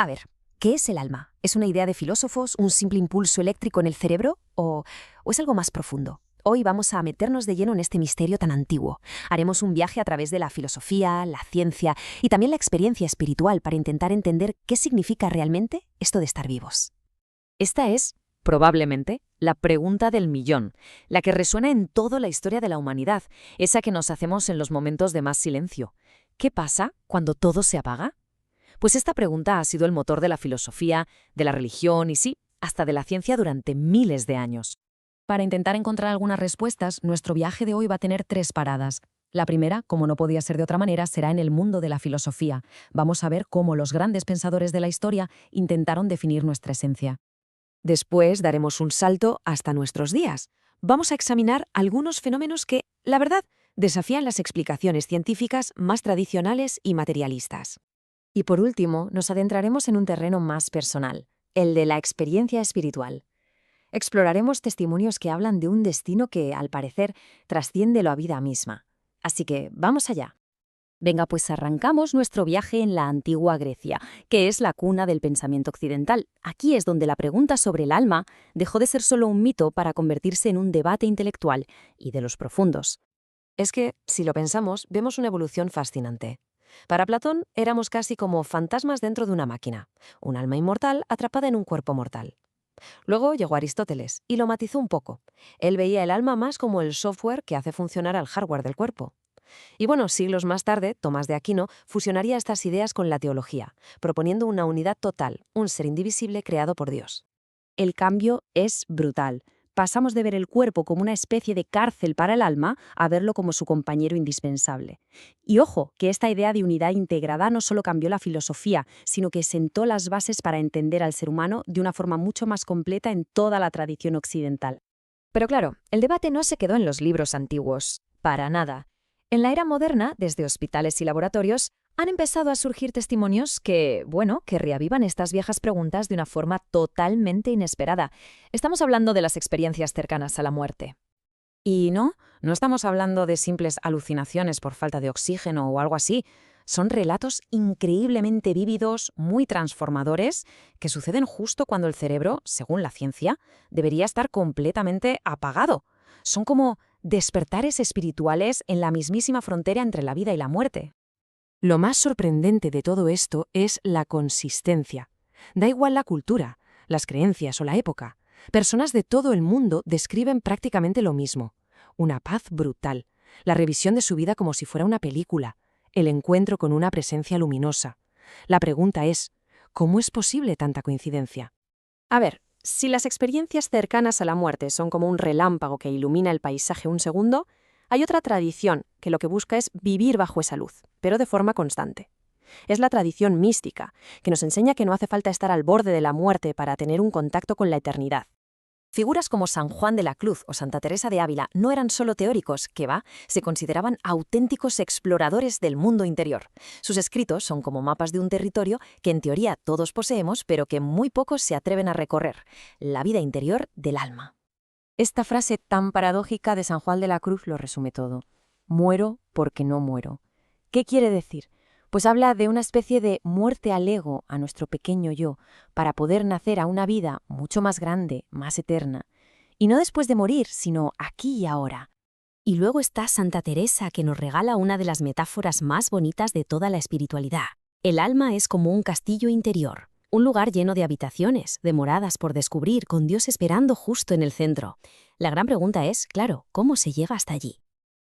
A ver, ¿qué es el alma? ¿Es una idea de filósofos, un simple impulso eléctrico en el cerebro o es algo más profundo? Hoy vamos a meternos de lleno en este misterio tan antiguo. Haremos un viaje a través de la filosofía, la ciencia y también la experiencia espiritual para intentar entender qué significa realmente esto de estar vivos. Esta es, probablemente, la pregunta del millón, la que resuena en toda la historia de la humanidad, esa que nos hacemos en los momentos de más silencio. ¿Qué pasa cuando todo se apaga? Pues esta pregunta ha sido el motor de la filosofía, de la religión y sí, hasta de la ciencia durante miles de años. Para intentar encontrar algunas respuestas, nuestro viaje de hoy va a tener 3 paradas. La primera, como no podía ser de otra manera, será en el mundo de la filosofía. Vamos a ver cómo los grandes pensadores de la historia intentaron definir nuestra esencia. Después daremos un salto hasta nuestros días. Vamos a examinar algunos fenómenos que, la verdad, desafían las explicaciones científicas más tradicionales y materialistas. Y por último, nos adentraremos en un terreno más personal, el de la experiencia espiritual. Exploraremos testimonios que hablan de un destino que, al parecer, trasciende la vida misma. Así que, vamos allá. Venga, pues arrancamos nuestro viaje en la antigua Grecia, que es la cuna del pensamiento occidental. Aquí es donde la pregunta sobre el alma dejó de ser solo un mito para convertirse en un debate intelectual y de los profundos. Es que, si lo pensamos, vemos una evolución fascinante. Para Platón, éramos casi como fantasmas dentro de una máquina, un alma inmortal atrapada en un cuerpo mortal. Luego llegó Aristóteles y lo matizó un poco. Él veía el alma más como el software que hace funcionar al hardware del cuerpo. Y bueno, siglos más tarde, Tomás de Aquino fusionaría estas ideas con la teología, proponiendo una unidad total, un ser indivisible creado por Dios. El cambio es brutal. Pasamos de ver el cuerpo como una especie de cárcel para el alma a verlo como su compañero indispensable. Y ojo, que esta idea de unidad integrada no solo cambió la filosofía, sino que sentó las bases para entender al ser humano de una forma mucho más completa en toda la tradición occidental. Pero claro, el debate no se quedó en los libros antiguos, para nada. En la era moderna, desde hospitales y laboratorios, han empezado a surgir testimonios que reavivan estas viejas preguntas de una forma totalmente inesperada. Estamos hablando de las experiencias cercanas a la muerte. Y no estamos hablando de simples alucinaciones por falta de oxígeno o algo así. Son relatos increíblemente vívidos, muy transformadores, que suceden justo cuando el cerebro, según la ciencia, debería estar completamente apagado. Son como despertares espirituales en la mismísima frontera entre la vida y la muerte. Lo más sorprendente de todo esto es la consistencia. Da igual la cultura, las creencias o la época. Personas de todo el mundo describen prácticamente lo mismo. Una paz brutal, la revisión de su vida como si fuera una película, el encuentro con una presencia luminosa. La pregunta es, ¿cómo es posible tanta coincidencia? A ver, si las experiencias cercanas a la muerte son como un relámpago que ilumina el paisaje un segundo, hay otra tradición que lo que busca es vivir bajo esa luz, pero de forma constante. Es la tradición mística, que nos enseña que no hace falta estar al borde de la muerte para tener un contacto con la eternidad. Figuras como San Juan de la Cruz o Santa Teresa de Ávila no eran solo teóricos, se consideraban auténticos exploradores del mundo interior. Sus escritos son como mapas de un territorio que en teoría todos poseemos, pero que muy pocos se atreven a recorrer, la vida interior del alma. Esta frase tan paradójica de San Juan de la Cruz lo resume todo. Muero porque no muero. ¿Qué quiere decir? Pues habla de una especie de muerte al ego, a nuestro pequeño yo, para poder nacer a una vida mucho más grande, más eterna. Y no después de morir, sino aquí y ahora. Y luego está Santa Teresa, que nos regala una de las metáforas más bonitas de toda la espiritualidad. El alma es como un castillo interior, un lugar lleno de habitaciones, de moradas por descubrir, con Dios esperando justo en el centro. La gran pregunta es, claro, ¿cómo se llega hasta allí?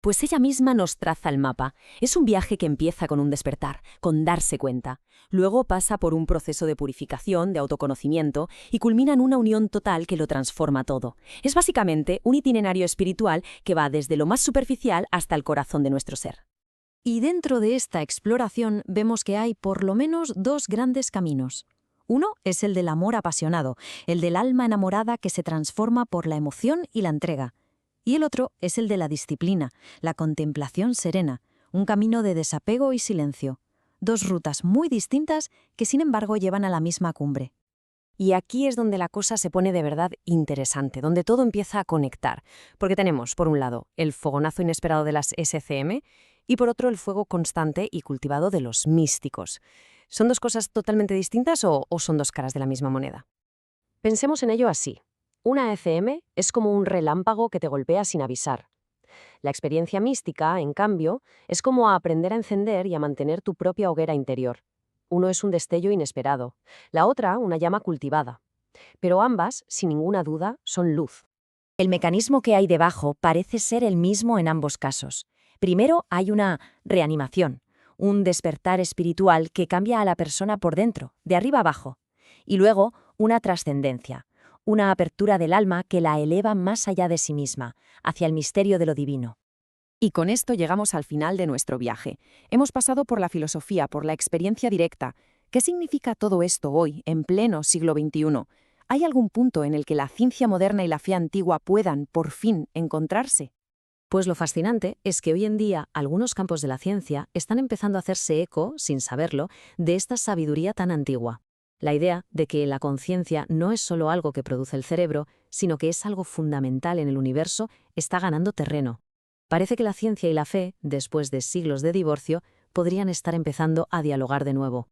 Pues ella misma nos traza el mapa. Es un viaje que empieza con un despertar, con darse cuenta. Luego pasa por un proceso de purificación, de autoconocimiento, y culmina en una unión total que lo transforma todo. Es básicamente un itinerario espiritual que va desde lo más superficial hasta el corazón de nuestro ser. Y dentro de esta exploración vemos que hay por lo menos 2 grandes caminos. Uno es el del amor apasionado, el del alma enamorada que se transforma por la emoción y la entrega. Y el otro es el de la disciplina, la contemplación serena, un camino de desapego y silencio. 2 rutas muy distintas que sin embargo llevan a la misma cumbre. Y aquí es donde la cosa se pone de verdad interesante, donde todo empieza a conectar. Porque tenemos, por un lado, el fogonazo inesperado de las SCM y por otro el fuego constante y cultivado de los místicos. ¿Son dos cosas totalmente distintas o son dos caras de la misma moneda? Pensemos en ello así. Una ECM es como un relámpago que te golpea sin avisar. La experiencia mística, en cambio, es como aprender a encender y a mantener tu propia hoguera interior. Uno es un destello inesperado, la otra una llama cultivada. Pero ambas, sin ninguna duda, son luz. El mecanismo que hay debajo parece ser el mismo en ambos casos. Primero hay una reanimación, un despertar espiritual que cambia a la persona por dentro, de arriba abajo. Y luego una trascendencia, una apertura del alma que la eleva más allá de sí misma, hacia el misterio de lo divino. Y con esto llegamos al final de nuestro viaje. Hemos pasado por la filosofía, por la experiencia directa. ¿Qué significa todo esto hoy, en pleno siglo XXI? ¿Hay algún punto en el que la ciencia moderna y la fe antigua puedan, por fin, encontrarse? Pues lo fascinante es que hoy en día algunos campos de la ciencia están empezando a hacerse eco, sin saberlo, de esta sabiduría tan antigua. La idea de que la conciencia no es solo algo que produce el cerebro, sino que es algo fundamental en el universo, está ganando terreno. Parece que la ciencia y la fe, después de siglos de divorcio, podrían estar empezando a dialogar de nuevo.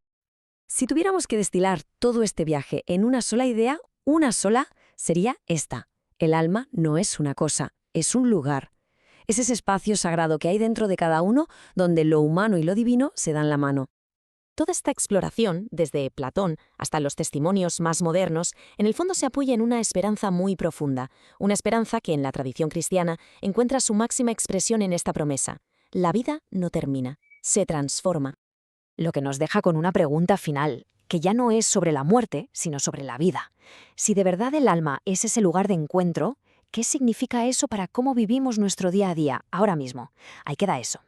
Si tuviéramos que destilar todo este viaje en una sola idea, una sola, sería esta. El alma no es una cosa, es un lugar. Es ese espacio sagrado que hay dentro de cada uno donde lo humano y lo divino se dan la mano. Toda esta exploración, desde Platón hasta los testimonios más modernos, en el fondo se apoya en una esperanza muy profunda, una esperanza que en la tradición cristiana encuentra su máxima expresión en esta promesa. La vida no termina, se transforma. Lo que nos deja con una pregunta final, que ya no es sobre la muerte, sino sobre la vida. Si de verdad el alma es ese lugar de encuentro, ¿qué significa eso para cómo vivimos nuestro día a día, ahora mismo? Ahí queda eso.